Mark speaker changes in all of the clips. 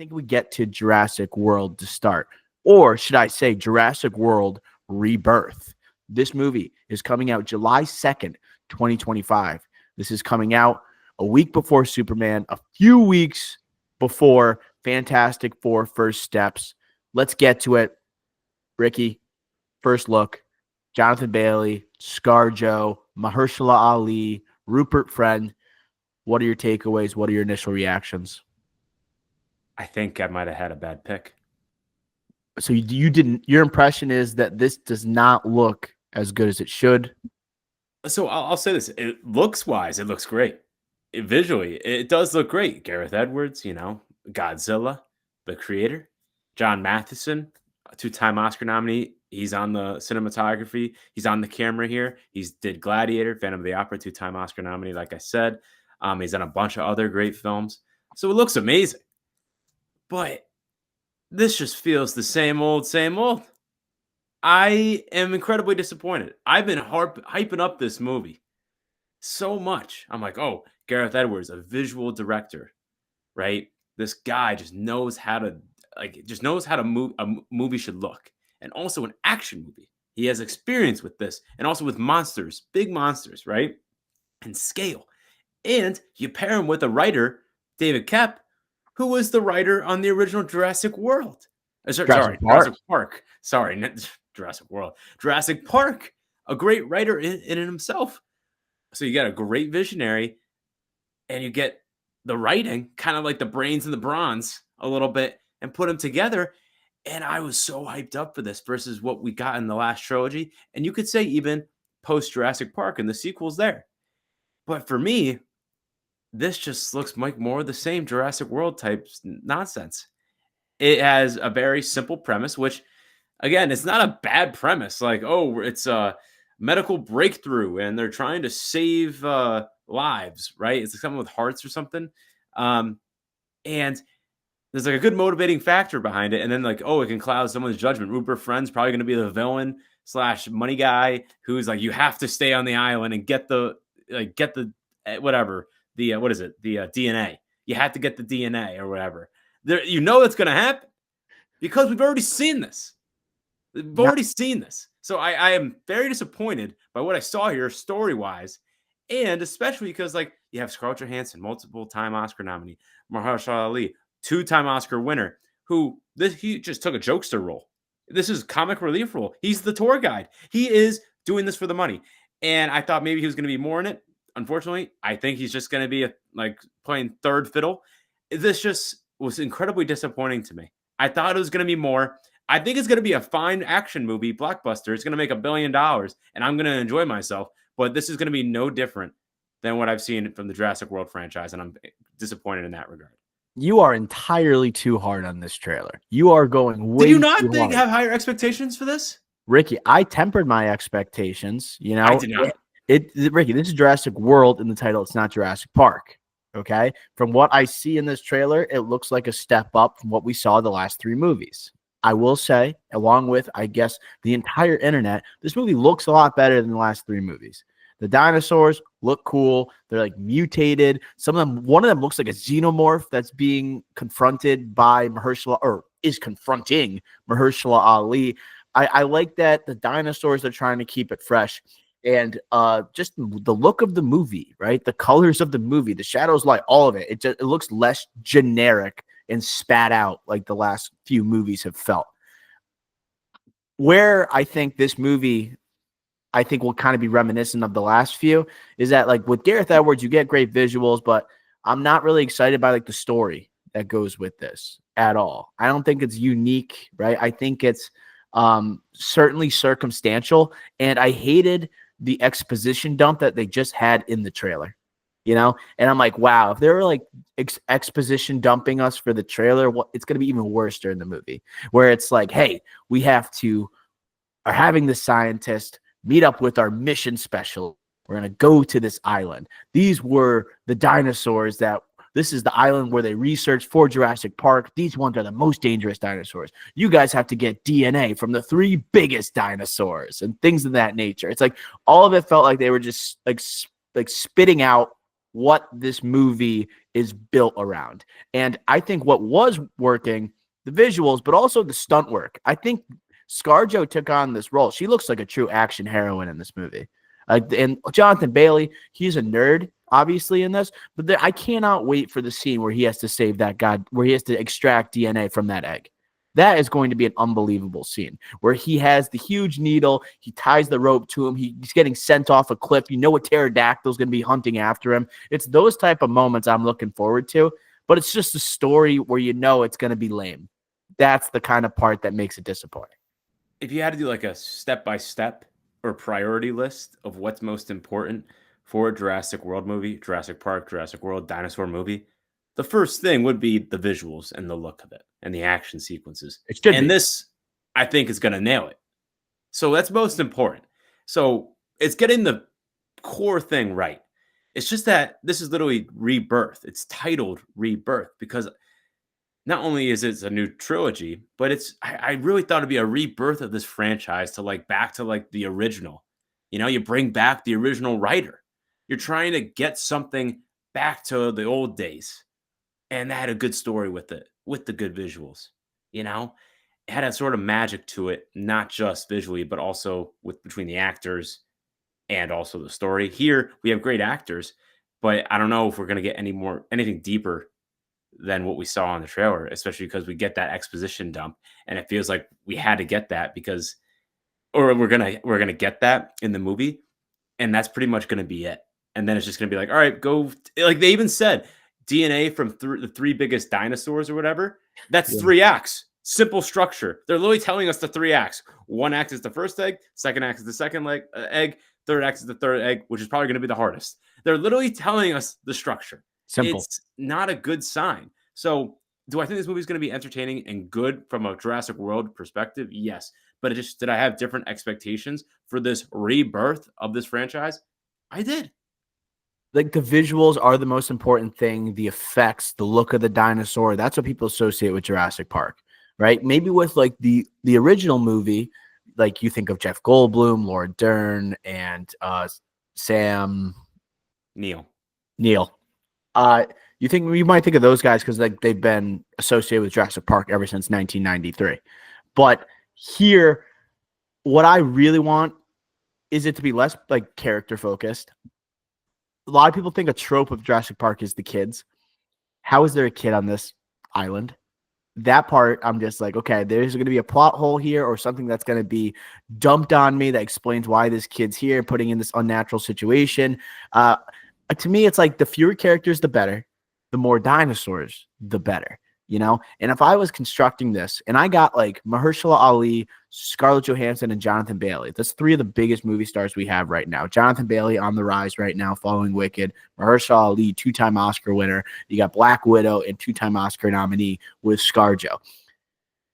Speaker 1: think we get to Jurassic World to start. Or should I say Jurassic World Rebirth? This movie is coming out July 2nd, 2025. This is coming out a week before Superman, a few weeks before Fantastic Four First Steps. Let's get to it. Ricky, first look. Jonathan Bailey, ScarJo, Mahershala Ali, Rupert Friend. What are your takeaways? What are your initial reactions?
Speaker 2: I think I might have had a bad pick.
Speaker 1: So you didn't. Your impression is that this does not look as good as it should.
Speaker 2: So I'll say this: it looks wise, it looks great. Visually, it does look great. Gareth Edwards, Godzilla, the creator, John Matheson, a 2-time Oscar nominee. He's on the cinematography. He's on the camera here. He's did Gladiator, Phantom of the Opera, 2-time Oscar nominee. Like I said, he's done a bunch of other great films. So it looks amazing. But this just feels the same old, same old. I am incredibly disappointed. I've been hyping up this movie so much. I'm like, oh, Gareth Edwards, a visual director, right? This guy just knows how to a movie should look. And also an action movie. He has experience with this and also with monsters, big monsters, right? And scale. And you pair him with a writer, David Koepp, who was the writer on the original Jurassic World. Jurassic Park. Sorry, not Jurassic World. Jurassic Park. A great writer in himself. So you got a great visionary and you get the writing, kind of like the brains and the bronze a little bit, and put them together. And I was so hyped up for this versus what we got in the last trilogy. And you could say even post Jurassic Park and the sequels there. But for me, this just looks like more of the same Jurassic World type nonsense. It has a very simple premise, which, again, it's not a bad premise. Like, oh, it's a medical breakthrough and they're trying to save lives, right? It's like someone with hearts or something. And there's like a good motivating factor behind it. And then like, oh, it can cloud someone's judgment. Rupert Friend's probably going to be the villain / money guy who's like, you have to stay on the island and get the whatever. What is it? The DNA. You have to get the DNA or whatever. It's going to happen because we've already seen this. We've already seen this. So I am very disappointed by what I saw here story-wise. And especially because like you have Scarlett Johansson, multiple-time Oscar nominee, Mahershala Ali, 2-time Oscar winner, he just took a jokester role. This is comic relief role. He's the tour guide. He is doing this for the money. And I thought maybe he was going to be more in it. Unfortunately, I think he's just going to be playing third fiddle. This just was incredibly disappointing to me. I thought it was going to be more. I think it's going to be a fine action movie, blockbuster. It's going to make $1 billion, and I'm going to enjoy myself. But this is going to be no different than what I've seen from the Jurassic World franchise, and I'm disappointed in that regard.
Speaker 1: You are entirely too hard on this trailer. You are going way.
Speaker 2: Did you not have higher expectations for this?
Speaker 1: Ricky, I tempered my expectations.
Speaker 2: I did not.
Speaker 1: Ricky, this is Jurassic World in the title. It's not Jurassic Park. Okay. From what I see in this trailer, it looks like a step up from what we saw the last 3 movies. I will say, along with, I guess, the entire internet, this movie looks a lot better than the last 3 movies. The dinosaurs look cool. They're like mutated. One of them looks like a xenomorph that's being confronted by Mahershala, or is confronting Mahershala Ali. I like that the dinosaurs are trying to keep it fresh. And just the look of the movie, right? The colors of the movie, the shadows, light, all of it. It looks less generic and spat out like the last few movies have felt. Where I think this movie, will kind of be reminiscent of the last few, is that like with Gareth Edwards, you get great visuals, but I'm not really excited by like the story that goes with this at all. I don't think it's unique, right? I think it's certainly circumstantial, and I hated the exposition dump that they just had in the trailer, and I'm like, wow, if they were like exposition dumping us for the trailer, it's going to be even worse during the movie, where it's like, hey, we are having the scientist meet up with our mission specialist. We're going to go to this island. These were the dinosaurs this is the island where they researched for Jurassic Park. These ones are the most dangerous dinosaurs. You guys have to get DNA from the 3 biggest dinosaurs and things of that nature. It's like all of it felt like they were just like spitting out what this movie is built around. And I think what was working, the visuals, but also the stunt work. I think ScarJo took on this role. She looks like a true action heroine in this movie. And Jonathan Bailey, he's a nerd, obviously, in this, but I cannot wait for the scene where he has to save that guy, where he has to extract DNA from that egg. That is going to be an unbelievable scene where he has the huge needle. He ties the rope to him. He's getting sent off a cliff. You know a pterodactyl is going to be hunting after him. It's those type of moments I'm looking forward to, but it's just a story where you know it's going to be lame. That's the kind of part that makes it disappointing.
Speaker 2: If you had to do like a step-by-step or priority list of what's most important for a Jurassic World movie, Jurassic Park, Jurassic World, dinosaur movie, the first thing would be the visuals and the look of it and the action sequences.
Speaker 1: It should
Speaker 2: And
Speaker 1: be.
Speaker 2: this, I think, is going to nail it. So that's most important. So it's getting the core thing right. It's just that this is literally Rebirth. It's titled Rebirth because not only is it a new trilogy, but I really thought it'd be a rebirth of this franchise to like back to like the original. You know, you bring back the original writer. You're trying to get something back to the old days. And that had a good story with it, with the good visuals. You know, it had a sort of magic to it, not just visually, but also with between the actors and also the story. Here we have great actors, but I don't know if we're gonna get anything deeper than what we saw in the trailer, especially because we get that exposition dump, and it feels like we had to get that because, or we're gonna get that in the movie, and that's pretty much gonna be it. And then it's just gonna be like, all right, go. Like they even said, DNA from the three biggest dinosaurs or whatever. That's
Speaker 1: Yeah.
Speaker 2: 3 acts. Simple structure. They're literally telling us the 3 acts. One act is the first egg. Second act is the second egg. Third act is the third egg, which is probably going to be the hardest. They're literally telling us the structure.
Speaker 1: Simple.
Speaker 2: It's not a good sign. So, do I think this movie is going to be entertaining and good from a Jurassic World perspective? Yes. But did I have different expectations for this rebirth of this franchise? I did.
Speaker 1: Like the visuals are the most important thing. The effects, the look of the dinosaur, that's what people associate with Jurassic Park, right? Maybe with like the original movie, like you think of Jeff Goldblum, Laura Dern, and Sam
Speaker 2: Neil.
Speaker 1: Neill. You might think of those guys because like they've been associated with Jurassic Park ever since 1993. But here, what I really want is it to be less like character focused. A lot of people think a trope of Jurassic Park is the kids. How is there a kid on this island? That part, I'm just like, okay, there's going to be a plot hole here or something that's going to be dumped on me that explains why this kid's here, putting in this unnatural situation. To me, it's like the fewer characters, the better. The more dinosaurs, the better. You know, and if I was constructing this and I got like Mahershala Ali, Scarlett Johansson, and Jonathan Bailey, that's three of the biggest movie stars we have right now. Jonathan Bailey on the rise right now, following Wicked. Mahershala Ali, two-time Oscar winner. You got Black Widow and two-time Oscar nominee with ScarJo.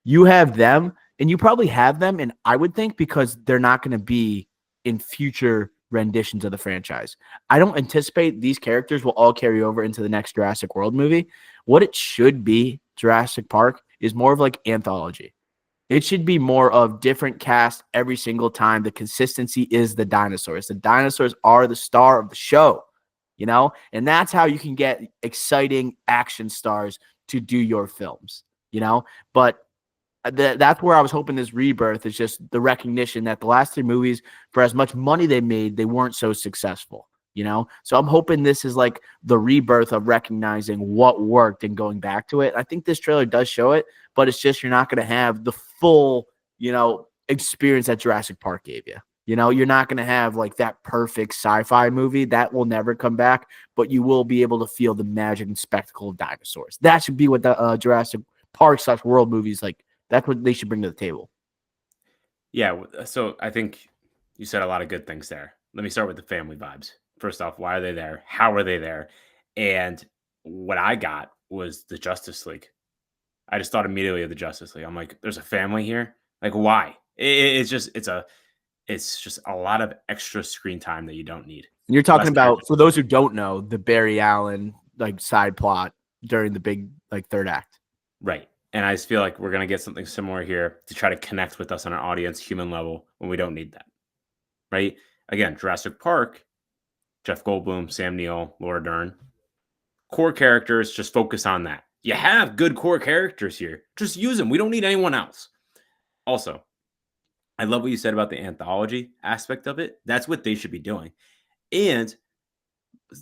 Speaker 1: You have them, and you probably have them, and I would think because they're not going to be in future renditions of the franchise. I don't anticipate these characters will all carry over into the next Jurassic World movie. What it should be, Jurassic Park, is more of like anthology. It should be more of different cast every single time. The consistency is the dinosaurs. The dinosaurs are the star of the show, you know? And that's how you can get exciting action stars to do your films, you know? But that's where I was hoping this rebirth is just the recognition that the last three movies, for as much money they made, they weren't so successful, you know? So I'm hoping this is like the rebirth of recognizing what worked and going back to it. I think this trailer does show it, but it's just you're not going to have the full, you know, experience that Jurassic Park gave you. You know, you're not going to have like that perfect sci-fi movie that will never come back, but you will be able to feel the magic and spectacle of dinosaurs. That should be what the Jurassic Park / World movies like. That's what they should bring to the table.
Speaker 2: Yeah, so I think you said a lot of good things there. Let me start with the family vibes. First off, why are they there? How are they there? And what I got was the Justice League. I just thought immediately of the Justice League. I'm like, there's a family here. Like, why? It's just a lot of extra screen time that you don't need.
Speaker 1: And you're talking
Speaker 2: Less
Speaker 1: about,
Speaker 2: character.
Speaker 1: for those who don't know, the Barry Allen like side plot during the big like third act.
Speaker 2: Right. And I just feel like we're going to get something similar here to try to connect with us on our audience human level when we don't need that. Right. Again, Jurassic Park, Jeff Goldblum, Sam Neill, Laura Dern. Core characters, just focus on that. You have good core characters here. Just use them. We don't need anyone else. Also, I love what you said about the anthology aspect of it. That's what they should be doing. And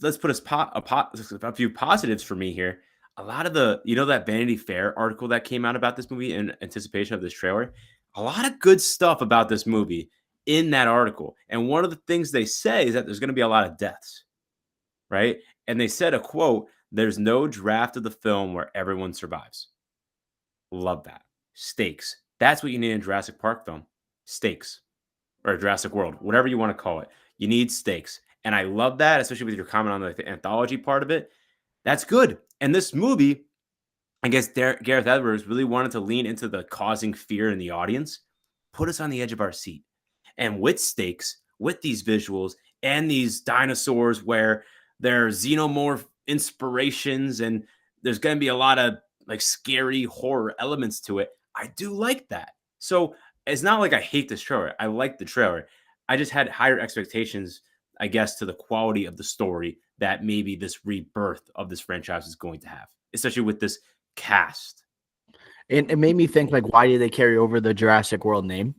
Speaker 2: let's put a few positives for me here. A lot of that Vanity Fair article that came out about this movie in anticipation of this trailer, a lot of good stuff about this movie in that article. And one of the things they say is that there's going to be a lot of deaths, right? And they said a quote, "There's no draft of the film where everyone survives." Love that. Stakes. That's what you need in a Jurassic Park film. Stakes. Or Jurassic World, whatever you want to call it. You need stakes. And I love that, especially with your comment on the anthology part of it. That's good. And this movie, I guess Gareth Edwards really wanted to lean into the causing fear in the audience, put us on the edge of our seat. And with stakes, with these visuals and these dinosaurs where there are xenomorph inspirations and there's going to be a lot of like scary horror elements to it, I do like that. So it's not like I hate this trailer. I like the trailer. I just had higher expectations, I guess, to the quality of the story that maybe this rebirth of this franchise is going to have, especially with this cast.
Speaker 1: It made me think, like, why did they carry over the Jurassic World name?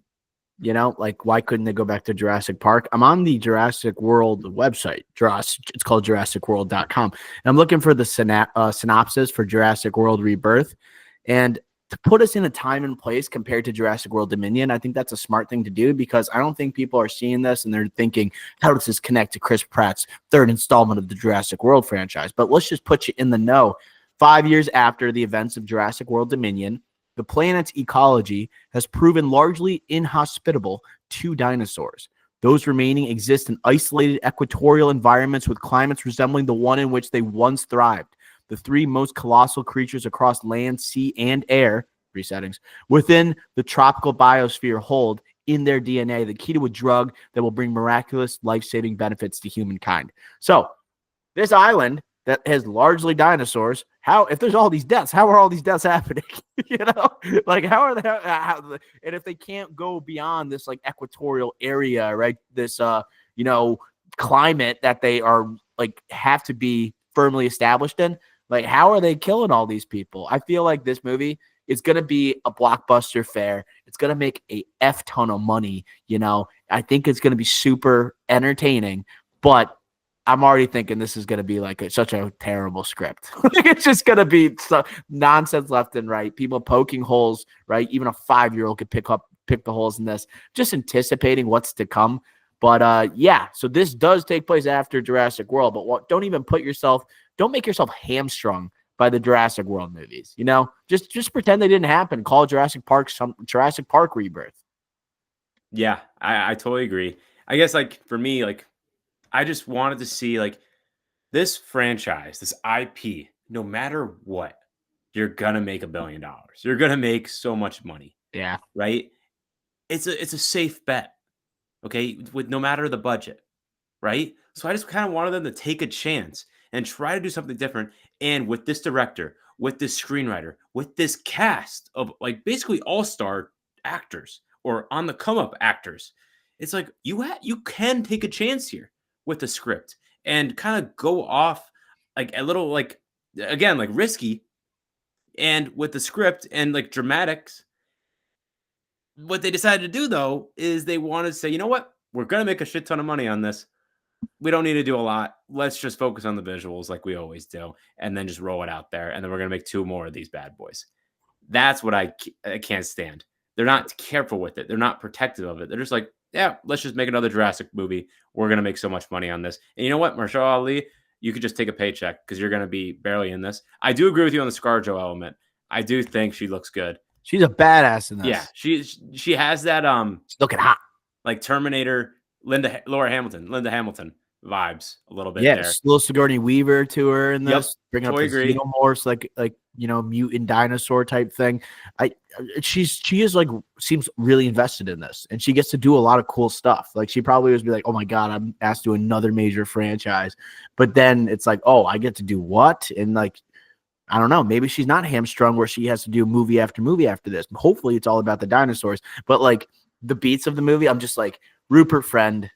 Speaker 1: You know, like, why couldn't they go back to Jurassic Park? I'm on the Jurassic World website. It's called JurassicWorld.com. And I'm looking for the synopsis for Jurassic World Rebirth. And to put us in a time and place compared to Jurassic World Dominion, I think that's a smart thing to do, because I don't think people are seeing this and they're thinking, how does this connect to Chris Pratt's third installment of the Jurassic World franchise? But let's just put you in the know. 5 years after the events of Jurassic World Dominion, the planet's ecology has proven largely inhospitable to dinosaurs. Those remaining exist in isolated equatorial environments with climates resembling the one in which they once thrived. The three most colossal creatures across land, sea, and air, three settings, within the tropical biosphere hold in their DNA the key to a drug that will bring miraculous life-saving benefits to humankind. So, this island that has largely dinosaurs, if there's all these deaths, how are all these deaths happening? You know, like, how are they? And if they can't go beyond this like equatorial area, right? This climate that they are like have to be firmly established in. Like, how are they killing all these people? I feel like this movie is going to be a blockbuster fare. It's going to make a F ton of money. You know, I think it's going to be super entertaining, but I'm already thinking this is going to be like such a terrible script. It's just going to be nonsense left and right. People poking holes, right? Even a 5-year-old could pick the holes in this, just anticipating what's to come. But yeah, so this does take place after Jurassic World, but don't make yourself hamstrung by the Jurassic World movies. You know, just pretend they didn't happen. Call Jurassic Park Rebirth.
Speaker 2: Yeah, I totally agree. I guess like for me, like I just wanted to see like this franchise, this IP, no matter what, you're gonna make $1 billion. You're gonna make so much money.
Speaker 1: Yeah.
Speaker 2: Right. It's a safe bet. Okay, with no matter the budget, right? So I just kind of wanted them to take a chance and try to do something different. And with this director, with this screenwriter, with this cast of like basically all-star actors or on the come-up actors, it's like you can take a chance here with the script and kind of go off like a little like again like risky, and with the script and like dramatics. What they decided to do, though, is they wanted to say, you know what? We're going to make a shit ton of money on this. We don't need to do a lot. Let's just focus on the visuals like we always do, and then just roll it out there. And then we're going to make 2 more of these bad boys. That's what I can't stand. They're not careful with it. They're not protective of it. They're just like, yeah, let's just make another Jurassic movie. We're going to make so much money on this. And you know what? Mahershala Ali, you could just take a paycheck because you're going to be barely in this. I do agree with you on the ScarJo element. I do think she looks good.
Speaker 1: She's a badass in this.
Speaker 2: Yeah, she has that
Speaker 1: she's looking hot,
Speaker 2: like Terminator, Linda Hamilton vibes a little bit.
Speaker 1: Yeah,
Speaker 2: there.
Speaker 1: Little Sigourney Weaver to her in this,
Speaker 2: Yep,
Speaker 1: bringing
Speaker 2: totally
Speaker 1: up the
Speaker 2: agree.
Speaker 1: xenomorphs, like mutant dinosaur type thing. She seems really invested in this, and she gets to do a lot of cool stuff. Like she probably would be like, oh my god, I'm asked to do another major franchise, but then it's like, oh, I get to do what? And like, I don't know, maybe she's not hamstrung where she has to do movie after movie after this. Hopefully it's all about the dinosaurs, but like the beats of the movie, I'm just like, Rupert Friend,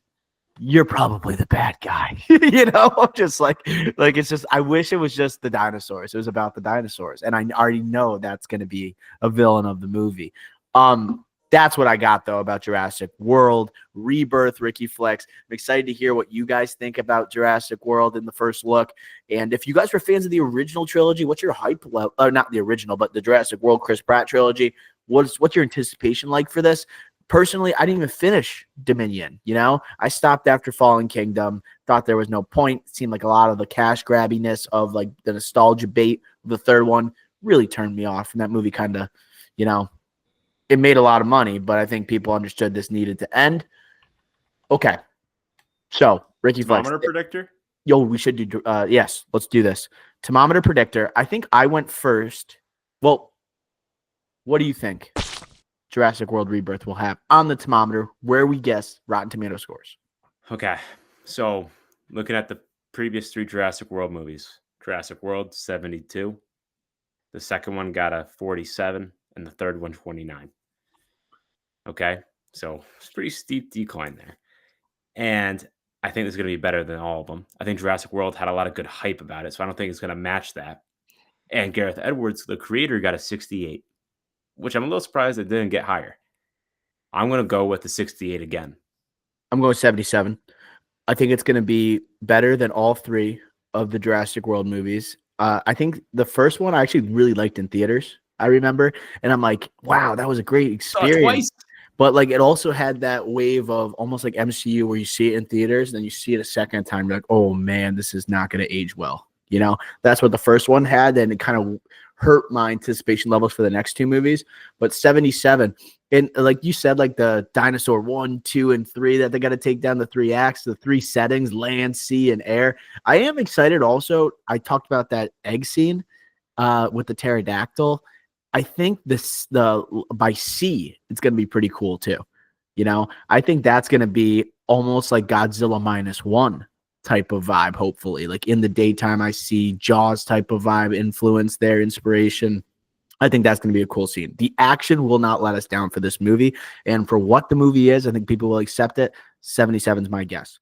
Speaker 1: you're probably the bad guy. You know, just like it's just I wish it was just the dinosaurs. It was about the dinosaurs. And I already know that's gonna be a villain of the movie. That's what I got though about Jurassic World, Rebirth, Ricky Flex. I'm excited to hear what you guys think about Jurassic World in the first look. And if you guys were fans of the original trilogy, what's your hype level? Not the original, but the Jurassic World Chris Pratt trilogy. What's your anticipation like for this? Personally, I didn't even finish Dominion. You know, I stopped after Fallen Kingdom. Thought there was no point. It seemed like a lot of the cash grabbiness of like the nostalgia bait of the third one really turned me off. And that movie kind of, you know, it made a lot of money, but I think people understood this needed to end. Okay, so Ricky Flex,
Speaker 2: Thermometer predictor.
Speaker 1: yo, we should do. Yes, let's do this. Thermometer predictor. I think I went first. Well, what do you think? Jurassic World Rebirth will have on the thermometer where we guess Rotten Tomato scores.
Speaker 2: Okay, so looking at the previous 3 Jurassic World movies, Jurassic World 72, the second one got a 47, and the third one 29. Okay, so it's a pretty steep decline there, and I think it's going to be better than all of them. I think Jurassic World had a lot of good hype about it, so I don't think it's going to match that. And Gareth Edwards, the creator, got a 68, which I'm a little surprised it didn't get higher. I'm going to go with the 68 again.
Speaker 1: I'm going 77. I think it's going to be better than all 3 of the Jurassic World movies. I think the first one I actually really liked in theaters. I remember, and I'm like, wow, that was a great experience. But like, it also had that wave of almost like MCU where you see it in theaters, and then you see it a second time, you're like, oh man, this is not going to age well. You know, that's what the first one had, and it kind of hurt my anticipation levels for the next 2 movies. But 77, and like you said, like the dinosaur 1, 2, and 3 that they got to take down the 3 acts, the 3 settings, land, sea, and air. I am excited. Also, I talked about that egg scene with the pterodactyl. I think the by sea, it's going to be pretty cool too. You know, I think that's going to be almost like Godzilla -1 type of vibe. Hopefully, like in the daytime, I see Jaws type of vibe influence their inspiration. I think that's going to be a cool scene. The action will not let us down for this movie, and for what the movie is, I think people will accept it. 77 is my guess.